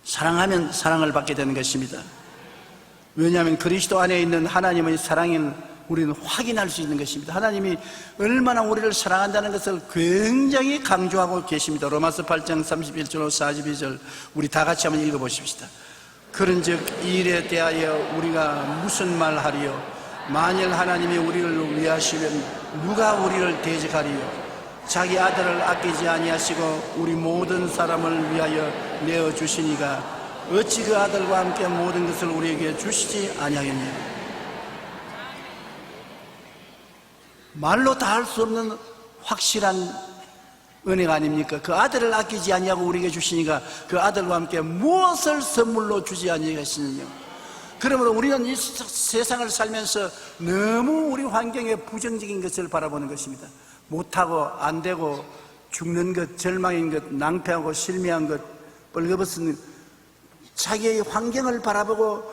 사랑하면 사랑을 받게 되는 것입니다. 왜냐하면 그리스도 안에 있는 하나님의 사랑을 우리는 확인할 수 있는 것입니다. 하나님이 얼마나 우리를 사랑한다는 것을 굉장히 강조하고 계십니다. 로마서 8장 31절로 42절 우리 다 같이 한번 읽어보십시다. 그런즉 이 일에 대하여 우리가 무슨 말하리요? 만일 하나님이 우리를 위하시면 누가 우리를 대적하리요? 자기 아들을 아끼지 아니하시고 우리 모든 사람을 위하여 내어 주시니가 어찌 그 아들과 함께 모든 것을 우리에게 주시지 아니하겠느냐? 말로 다 할 수 없는 확실한 은혜가 아닙니까? 그 아들을 아끼지 아니하고 우리에게 주시니까 그 아들과 함께 무엇을 선물로 주지 아니하겠느냐? 그러므로 우리는 이 세상을 살면서 너무 우리 환경에 부정적인 것을 바라보는 것입니다. 못하고 안 되고 죽는 것, 절망인 것, 낭패하고 실패한 것, 벌거벗은 자기의 환경을 바라보고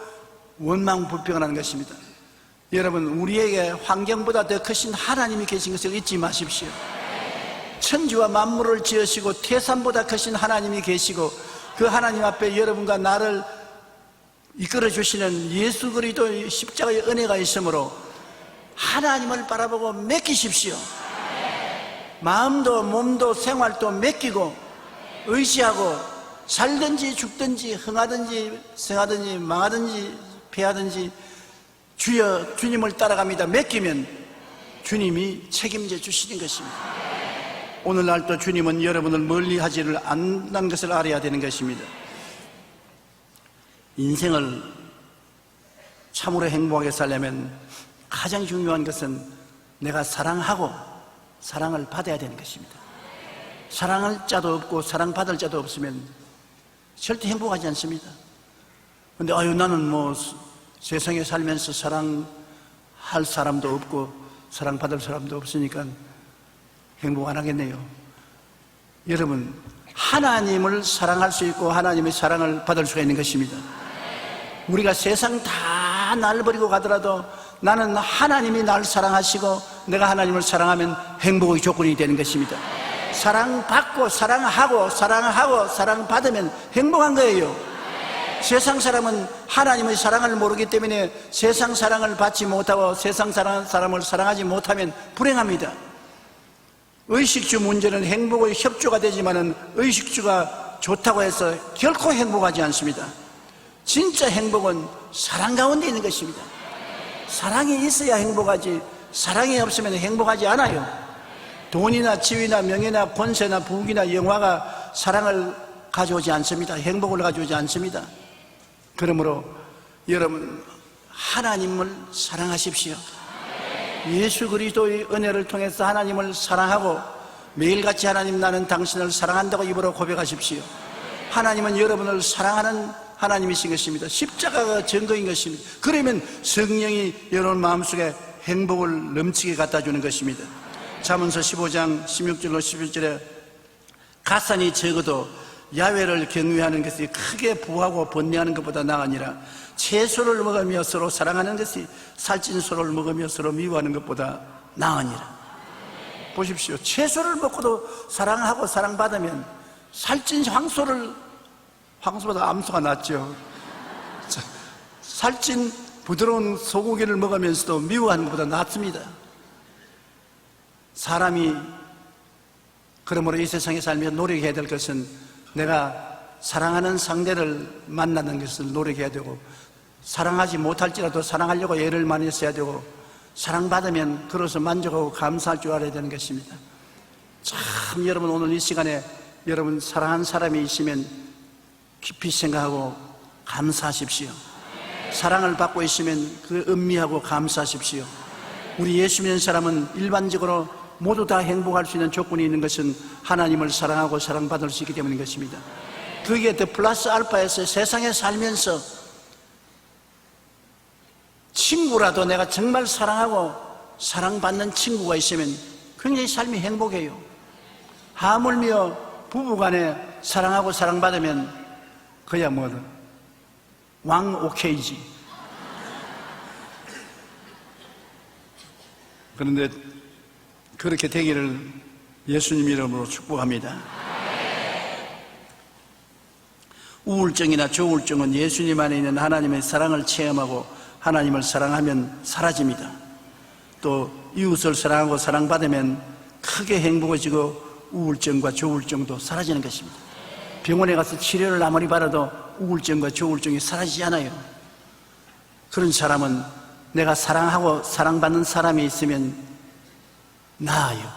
원망불평하는 것입니다. 여러분 우리에게 환경보다 더 크신 하나님이 계신 것을 잊지 마십시오. 천지와 만물을 지으시고 태산보다 크신 하나님이 계시고 그 하나님 앞에 여러분과 나를 이끌어 주시는 예수 그리스도의 십자가의 은혜가 있으므로 하나님을 바라보고 맡기십시오. 마음도 몸도 생활도 맡기고 의지하고 살든지 죽든지 흥하든지 성하든지 망하든지 패하든지 주여 주님을 따라갑니다. 맡기면 주님이 책임져 주시는 것입니다. 오늘날도 주님은 여러분을 멀리하지를 않는 것을 알아야 되는 것입니다. 인생을 참으로 행복하게 살려면 가장 중요한 것은 내가 사랑하고 사랑을 받아야 되는 것입니다. 사랑할 자도 없고 사랑받을 자도 없으면 절대 행복하지 않습니다. 근데 나는 뭐 세상에 살면서 사랑할 사람도 없고 사랑받을 사람도 없으니까 행복 안 하겠네요. 여러분, 하나님을 사랑할 수 있고 하나님의 사랑을 받을 수가 있는 것입니다. 우리가 세상 다 날 버리고 가더라도 나는 하나님이 날 사랑하시고 내가 하나님을 사랑하면 행복의 조건이 되는 것입니다. 사랑받고 사랑하고 사랑받으면 행복한 거예요. 세상 사람은 하나님의 사랑을 모르기 때문에 세상 사랑을 받지 못하고 세상 사람을 사랑하지 못하면 불행합니다. 의식주 문제는 행복의 협조가 되지만은 의식주가 좋다고 해서 결코 행복하지 않습니다. 진짜 행복은 사랑 가운데 있는 것입니다. 사랑이 있어야 행복하지 사랑이 없으면 행복하지 않아요. 돈이나 지위나 명예나 권세나 부귀나 영화가 사랑을 가져오지 않습니다. 행복을 가져오지 않습니다. 그러므로 여러분, 하나님을 사랑하십시오. 예수 그리스도의 은혜를 통해서 하나님을 사랑하고 매일같이 하나님, 나는 당신을 사랑한다고 입으로 고백하십시오. 하나님은 여러분을 사랑하는 하나님이신 것입니다. 십자가가 증거인 것입니다. 그러면 성령이 여러분 마음속에 행복을 넘치게 갖다 주는 것입니다. 잠언서 15장 16절로 17절에 가산이 적어도 야훼를 경외하는 것이 크게 부하고 번뇌하는 것보다 나으니라. 채소를 먹으며 서로 사랑하는 것이 살찐 소를 먹으며 서로 미워하는 것보다 나으니라. 보십시오. 채소를 먹고도 사랑하고 사랑받으면 살찐 황소보다 암소가 낫죠. 살찐 부드러운 소고기를 먹으면서도 미워하는 것보다 낫습니다. 사람이 그러므로 이 세상에 살며 노력해야 될 것은 내가 사랑하는 상대를 만나는 것을 노력해야 되고, 사랑하지 못할지라도 사랑하려고 애를 많이 써야 되고, 사랑받으면 그로서 만족하고 감사할 줄 알아야 되는 것입니다. 참, 여러분, 오늘 이 시간에 여러분 사랑하는 사람이 있으면 깊이 생각하고 감사하십시오. 사랑을 받고 있으면 그 음미하고 감사하십시오. 우리 예수 믿는 사람은 일반적으로 모두 다 행복할 수 있는 조건이 있는 것은 하나님을 사랑하고 사랑받을 수 있기 때문인 것입니다. 그게 더 플러스 알파에서 세상에 살면서 친구라도 내가 정말 사랑하고 사랑받는 친구가 있으면 굉장히 삶이 행복해요. 하물며 부부간에 사랑하고 사랑받으면 그야 뭐든 왕 오케이지. 그런데 그렇게 되기를 예수님 이름으로 축복합니다. 우울증이나 조울증은 예수님 안에 있는 하나님의 사랑을 체험하고 하나님을 사랑하면 사라집니다. 또 이웃을 사랑하고 사랑받으면 크게 행복해지고 우울증과 조울증도 사라지는 것입니다. 병원에 가서 치료를 아무리 받아도 우울증과 조울증이 사라지지 않아요. 그런 사람은 내가 사랑하고 사랑받는 사람이 있으면 나아요.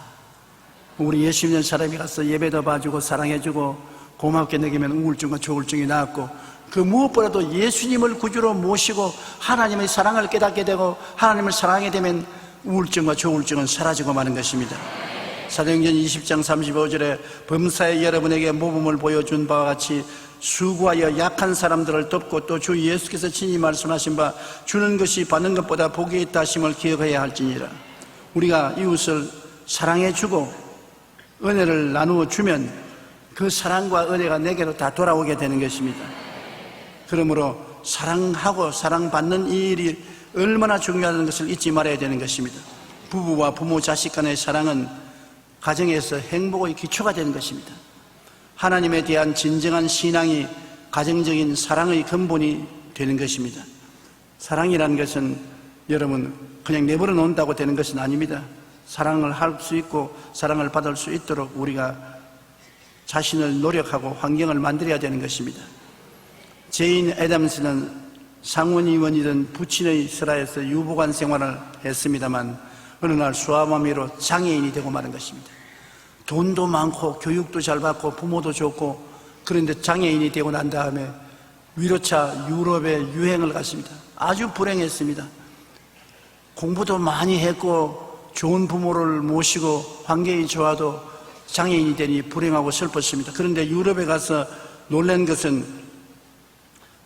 우리 예수 믿는 사람이 가서 예배도 봐주고 사랑해주고 고맙게 느끼면 우울증과 조울증이 나았고, 그 무엇보다도 예수님을 구주로 모시고 하나님의 사랑을 깨닫게 되고 하나님을 사랑하게 되면 우울증과 조울증은 사라지고 마는 것입니다. 사도행전 20장 35절에 범사에 여러분에게 모범을 보여준 바와 같이 수고하여 약한 사람들을 돕고 또 주 예수께서 친히 말씀하신 바 주는 것이 받는 것보다 복이 있다 하심을 기억해야 할지니라. 우리가 이웃을 사랑해주고 은혜를 나누어 주면 그 사랑과 은혜가 내게로 다 돌아오게 되는 것입니다. 그러므로 사랑하고 사랑받는 이 일이 얼마나 중요하다는 것을 잊지 말아야 되는 것입니다. 부부와 부모 자식 간의 사랑은 가정에서 행복의 기초가 되는 것입니다. 하나님에 대한 진정한 신앙이 가정적인 사랑의 근본이 되는 것입니다. 사랑이라는 것은 여러분 그냥 내버려 놓는다고 되는 것은 아닙니다. 사랑을 할 수 있고 사랑을 받을 수 있도록 우리가 자신을 노력하고 환경을 만들어야 되는 것입니다. 제인 애덤스는 상원의원이던 부친의 슬하에서 유보관 생활을 했습니다만 어느 날 수아마비로 장애인이 되고 마는 것입니다. 돈도 많고 교육도 잘 받고 부모도 좋고, 그런데 장애인이 되고 난 다음에 위로차 유럽에 유행을 갔습니다. 아주 불행했습니다. 공부도 많이 했고 좋은 부모를 모시고 환경이 좋아도 장애인이 되니 불행하고 슬펐습니다. 그런데 유럽에 가서 놀란 것은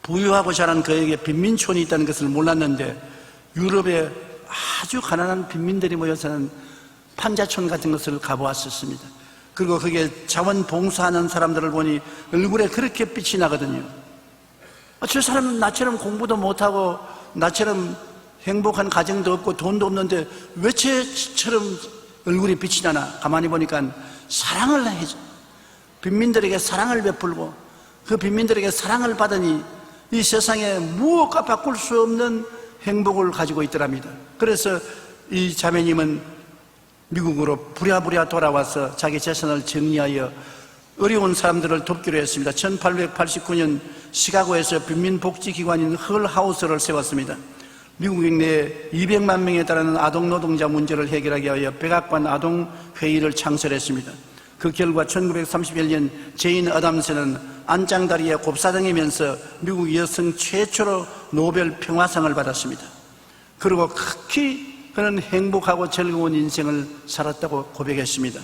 부유하고 자란 그에게 빈민촌이 있다는 것을 몰랐는데, 유럽에 아주 가난한 빈민들이 모여 사는 판자촌 같은 것을 가보았었습니다. 그리고 거기에 자원봉사하는 사람들을 보니 얼굴에 그렇게 빛이 나거든요. 저 사람은 나처럼 공부도 못하고 나처럼 행복한 가정도 없고 돈도 없는데 왜 쟤처럼 얼굴이 빛이 나나? 가만히 보니까 사랑을 해줘. 빈민들에게 사랑을 베풀고 그 빈민들에게 사랑을 받으니 이 세상에 무엇과 바꿀 수 없는 행복을 가지고 있더랍니다. 그래서 이 자매님은 미국으로 부랴부랴 돌아와서 자기 재산을 정리하여 어려운 사람들을 돕기로 했습니다. 1889년 시카고에서 빈민복지기관인 헐하우스를 세웠습니다. 미국 내에 200만 명에 달하는 아동노동자 문제를 해결하기 위하여 백악관 아동회의를 창설했습니다. 그 결과 1931년 제인 애덤스는 안장다리에 곱사등이면서 미국 여성 최초로 노벨 평화상을 받았습니다. 그리고 극히 그는 행복하고 즐거운 인생을 살았다고 고백했습니다.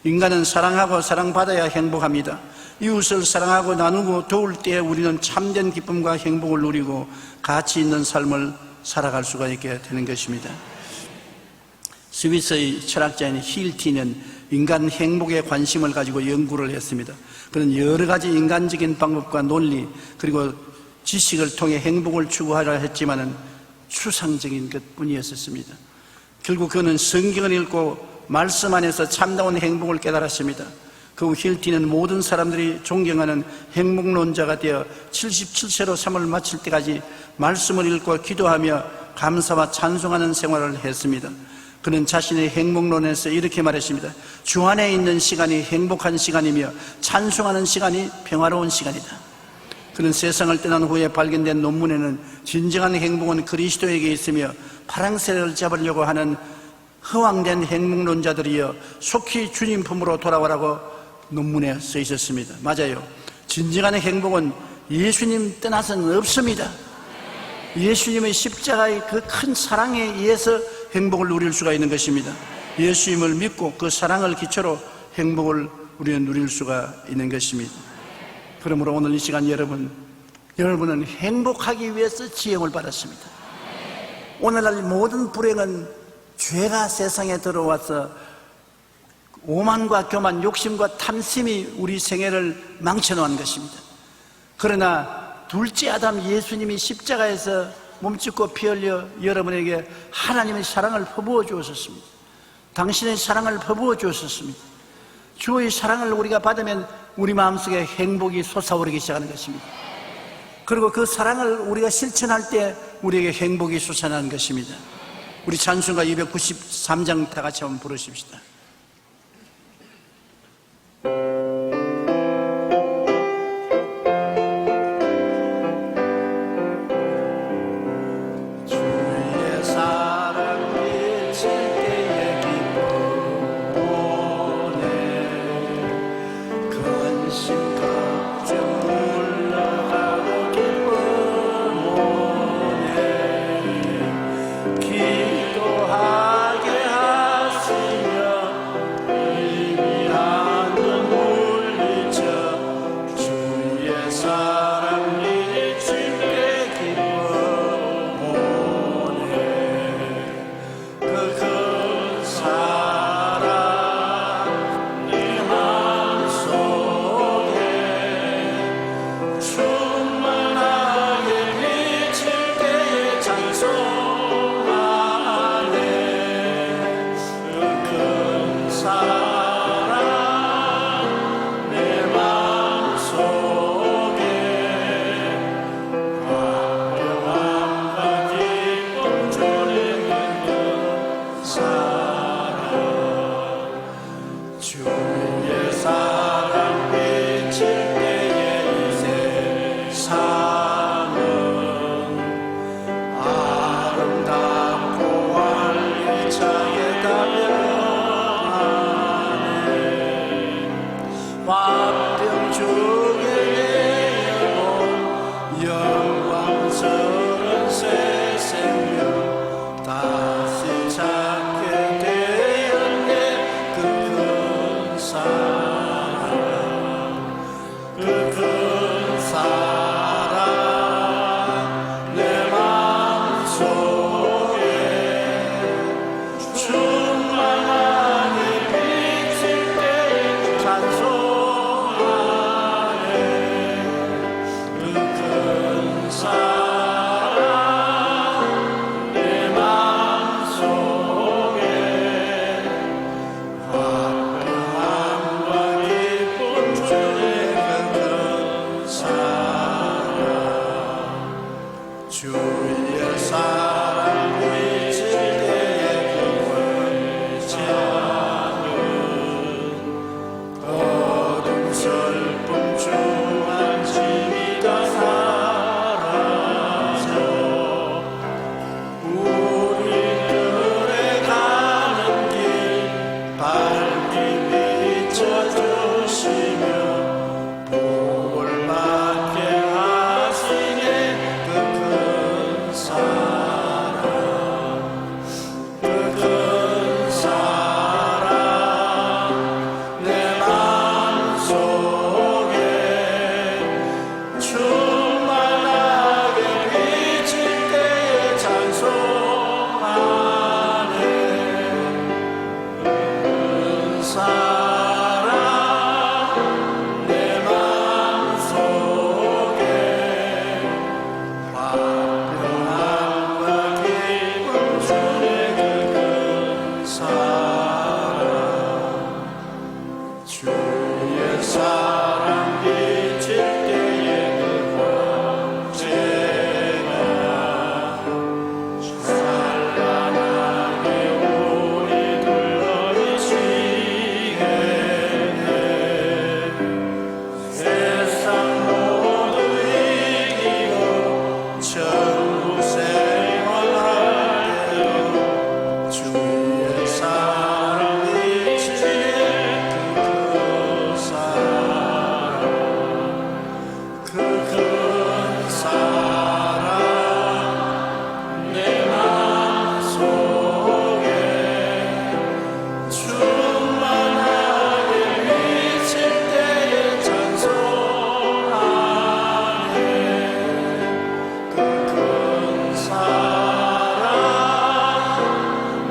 인간은 사랑하고 사랑받아야 행복합니다. 이웃을 사랑하고 나누고 도울 때 우리는 참된 기쁨과 행복을 누리고 가치 있는 삶을 살아갈 수가 있게 되는 것입니다. 스위스의 철학자인 힐티는 인간 행복에 관심을 가지고 연구를 했습니다. 그는 여러 가지 인간적인 방법과 논리 그리고 지식을 통해 행복을 추구하려 했지만은 추상적인 것뿐이었습니다. 결국 그는 성경을 읽고 말씀 안에서 참다운 행복을 깨달았습니다. 그 후 힐티는 모든 사람들이 존경하는 행복론자가 되어 77세로 삶을 마칠 때까지 말씀을 읽고 기도하며 감사와 찬송하는 생활을 했습니다. 그는 자신의 행복론에서 이렇게 말했습니다. 주 안에 있는 시간이 행복한 시간이며 찬송하는 시간이 평화로운 시간이다. 그는 세상을 떠난 후에 발견된 논문에는 진정한 행복은 그리스도에게 있으며 파랑새를 잡으려고 하는 허황된 행복론자들이여 속히 주님 품으로 돌아오라고 논문에 써 있었습니다. 맞아요. 진정한 행복은 예수님 떠나서는 없습니다. 예수님의 십자가의 그 큰 사랑에 의해서 행복을 누릴 수가 있는 것입니다. 예수님을 믿고 그 사랑을 기초로 행복을 우리는 누릴 수가 있는 것입니다. 그러므로 오늘 이 시간 여러분은 행복하기 위해서 지형을 받았습니다. 오늘날 모든 불행은 죄가 세상에 들어와서 오만과 교만, 욕심과 탐심이 우리 생애를 망쳐놓은 것입니다. 그러나 둘째 아담 예수님이 십자가에서 몸짓고 피 흘려 여러분에게 하나님의 사랑을 퍼부어 주었습니다. 당신의 사랑을 퍼부어 주었습니다. 주의 사랑을 우리가 받으면 우리 마음속에 행복이 솟아오르기 시작하는 것입니다. 그리고 그 사랑을 우리가 실천할 때 우리에게 행복이 솟아나는 것입니다. 우리 찬송가 293장 다 같이 한번 부르십시다. 주의 사랑 미칠 때의 기쁨 오네 근심 걱정 물러가고 기쁨 오네 기도하게 하시며 사랑 비칠 때의 그 찬양 어둠 슬픔 중한 짐이 다 사라져 우리들의 가는 길 밝게 비춰주시며 복을 받게 하시네 그 큰 사랑 그 큰 사랑 내 마음속에 충만하게 비칠 때에 찬송하네 큰 사랑 내 마음속에 화평함과 기쁨 주네 그 큰 사랑 주의 사랑 비칠 때에 그 번제가 찬란하게 우리 둘러주시네 세상 모두 이기고 천국 생활할 때도 주의 사랑 비치네 그 큰 사랑 내 마음속에 충만하게 비칠 때에 찬송하네 그 큰 사랑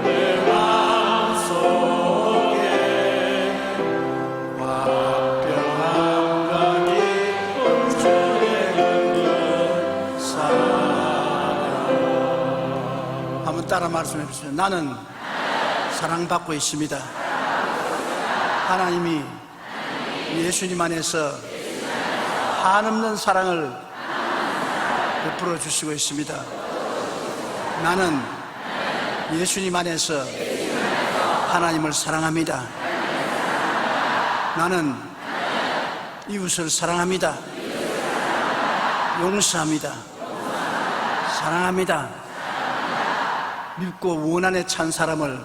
내 마음속에 화평함과 기쁨 주네 그 큰 사랑 한번 따라 말씀해 주세요. 나는 사랑받고 있습니다. 하나님이 예수님 안에서 한없는 사랑을 베풀어 주시고 있습니다. 나는 예수님 안에서 하나님을 사랑합니다. 나는 이웃을 사랑합니다. 용서합니다. 사랑합니다. 밉고 원한에 찬 사람을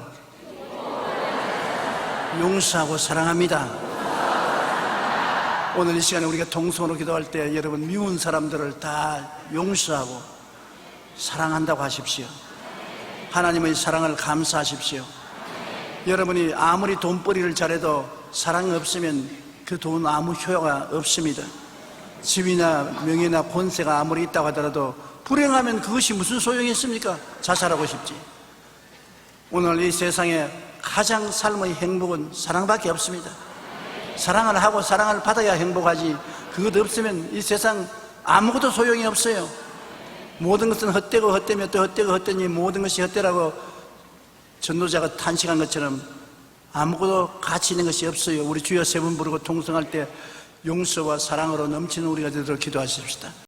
용서하고 사랑합니다. 오늘 이 시간에 우리가 동성으로 기도할 때 여러분 미운 사람들을 다 용서하고 사랑한다고 하십시오. 하나님의 사랑을 감사하십시오. 여러분이 아무리 돈벌이를 잘해도 사랑 없으면 그 돈 아무 효과가 없습니다. 집이나 명예나 권세가 아무리 있다고 하더라도 불행하면 그것이 무슨 소용이 있습니까? 자살하고 싶지. 오늘 이 세상에 가장 삶의 행복은 사랑밖에 없습니다. 사랑을 하고 사랑을 받아야 행복하지. 그것 없으면 이 세상 아무것도 소용이 없어요. 모든 것은 헛되고 헛되며 또 헛되고 헛되니 모든 것이 헛되라고 전도자가 탄식한 것처럼 아무것도 가치 있는 것이 없어요. 우리 주여 세 번 부르고 통성할 때 용서와 사랑으로 넘치는 우리가 되도록 기도하십시다.